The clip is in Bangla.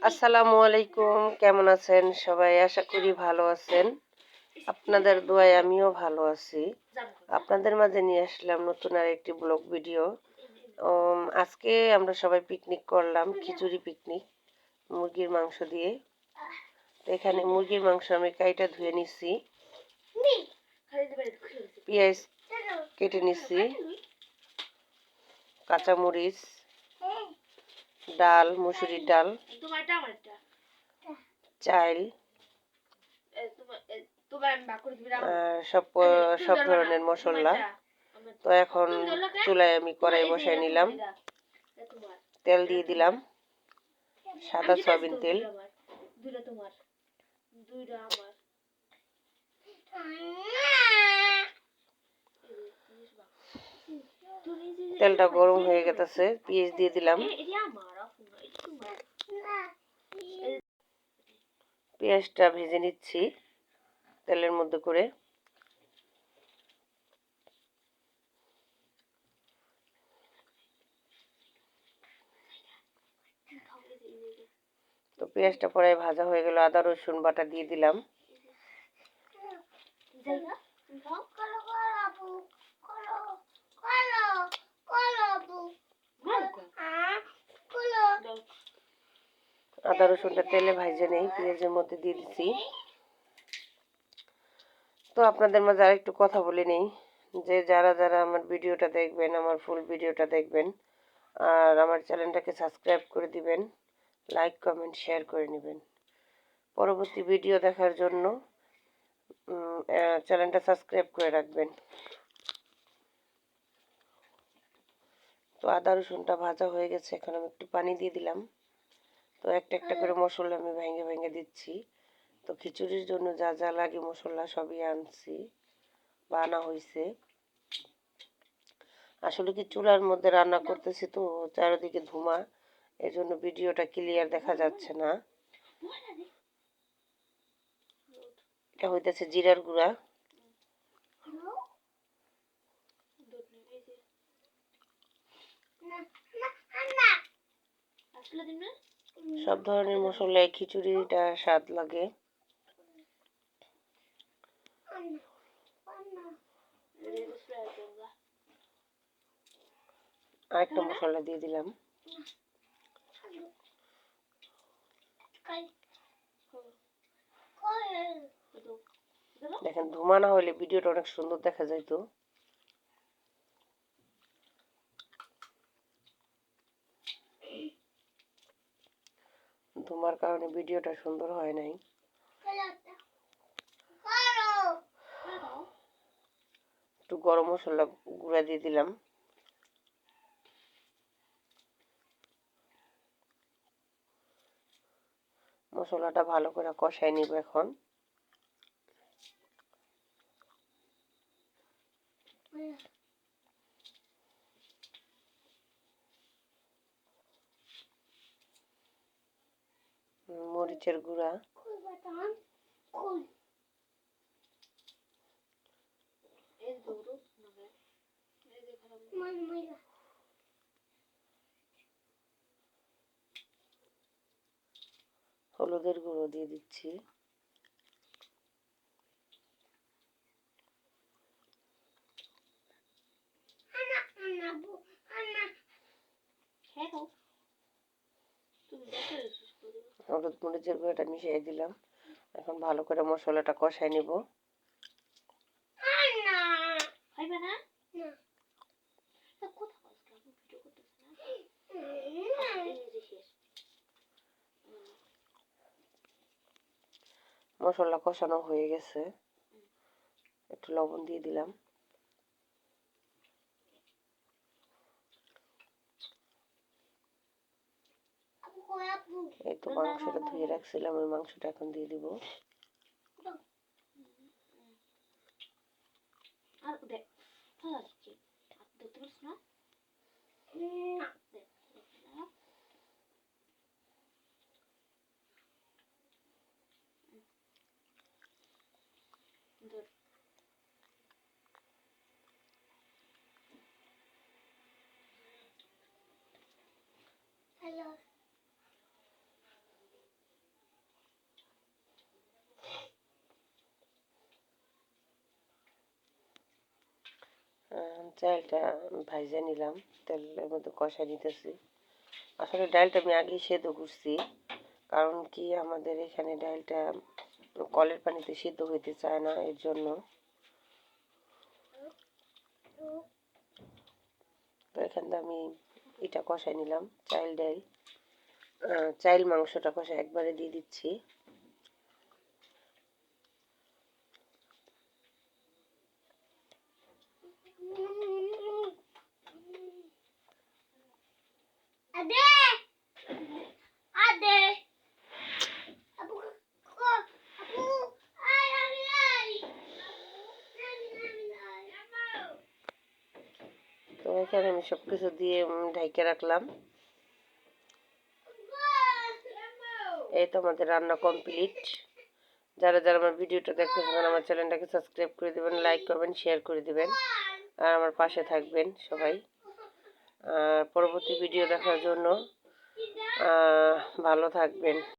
আসসালামু আলাইকুম, কেমন আছেন সবাই? আশা করি ভালো আছেন। আপনাদের দোয়ায় আমিও ভালো আছি। আপনাদের মাঝে নিয়ে আসলাম নতুন আর একটি ব্লগ ভিডিও। আজকে আমরা সবাই পিকনিক করলাম, খিচুড়ি পিকনিক মুরগির মাংস দিয়ে। তো এখানে মুরগির মাংস আমি কাইটা ধুয়ে নিছি, পেঁয়াজ কেটে নিছি, কাঁচামরিচ, ডাল, মুসুরির ডাল, চাল, সব সব ধরনের মশলা। তো এখন চুলায় আমি কড়াই বসাই নিলাম, তেল দিয়ে দিলাম, সাদা সয়াবিন তেল। তেলটা গরম হয়ে গেছে, পেঁয়াজ দিয়ে দিলাম, পেঁয়াজটা ভেজে নিচ্ছি তেলের মধ্যে করে। তো পেঁয়াজটা পরে ভাজা হয়ে গেল, আদা রসুন বাটা দিয়ে দিলাম। আদা রসুনটা তেলে ভাজে নেই, পেঁয়াজের মধ্যে দিয়ে দিচ্ছি। তো আপনাদের মাঝে আর একটু কথা বলে নেই যে যারা যারা আমার ভিডিওটা দেখবেন, আমার ফুল ভিডিওটা দেখবেন আর আমার চ্যানেলটাকে সাবস্ক্রাইব করে দিবেন, লাইক কমেন্ট শেয়ার করে নেবেন। পরবর্তী ভিডিও দেখার জন্য চ্যানেলটা সাবস্ক্রাইব করে রাখবেন। তো আদা রসুনটা ভাজা হয়ে গেছে, এখন আমি একটু পানি দিয়ে দিলাম। তো একটা একটা করে মশলা আমি ভেঙে ভেঙে দিচ্ছি। তো খিচুড়ির জন্য যা যা লাগে মশলা সবই আনছি বা আনা হয়েছে। আসলে কি চুলার মধ্যে রান্না করতেছি তো চারিদিকে ধোঁয়া, এর জন্য ভিডিওটা ক্লিয়ার দেখা যাচ্ছে না। এটা হইতেছে জিরার গুঁড়া, সব ধরনের মশলায় খিচুড়িটা স্বাদ লাগে। আরেকটা মশলা দিয়ে দিলাম। দেখেন ধোঁয়া না হলে ভিডিওটা অনেক সুন্দর দেখা যাইতো। ধোঁয়ার কারণে ভিডিওটা সুন্দর হয় নাই। একটু গরম মশলা গুঁড়া দিয়ে দিলাম। মশলাটা ভালো করে কষাই নিব এখন। মরিচের গুঁড়া, হলুদের গুঁড়ো দিয়ে দিচ্ছি। হলুদ মরিচের গুঁড়োটা মিশিয়ে দিলাম। এখন ভালো করে মশলাটা কষাই নিব। মশলা কষানো হয়ে গেছে, একটু লবণ দিয়ে দিলাম। এই তো মাংসটা ধুয়ে রাখছিলাম, ওই মাংসটা এখন দিয়ে দিব। চালটা ভাইজা নিলাম, তেলের মধ্যে কষাই নিতেছি। আসলে ডালটা আমি আগেই সেদ্ধ করছি, কারণ কি আমাদের এখানে ডালটা কলের পানিতে সিদ্ধ হইতে চায় না, এর জন্য। তো এখানে আমি এটা কষাই নিলাম, চাইল মাংসটা কষাই একবারে দিয়ে দিচ্ছি। তো এখানে আমি সব কিছু দিয়ে ঢাইকে রাখলাম। এই তো আমাদের রান্না কমপ্লিট। যারা যারা আমার ভিডিওটা দেখতেছেন আমার চ্যানেলটাকে সাবস্ক্রাইব করে দেবেন, লাইক করবেন, শেয়ার করে দেবেন, আর আমার পাশে থাকবেন সবাই। পরবর্তী ভিডিও দেখার জন্য ভালো থাকবেন।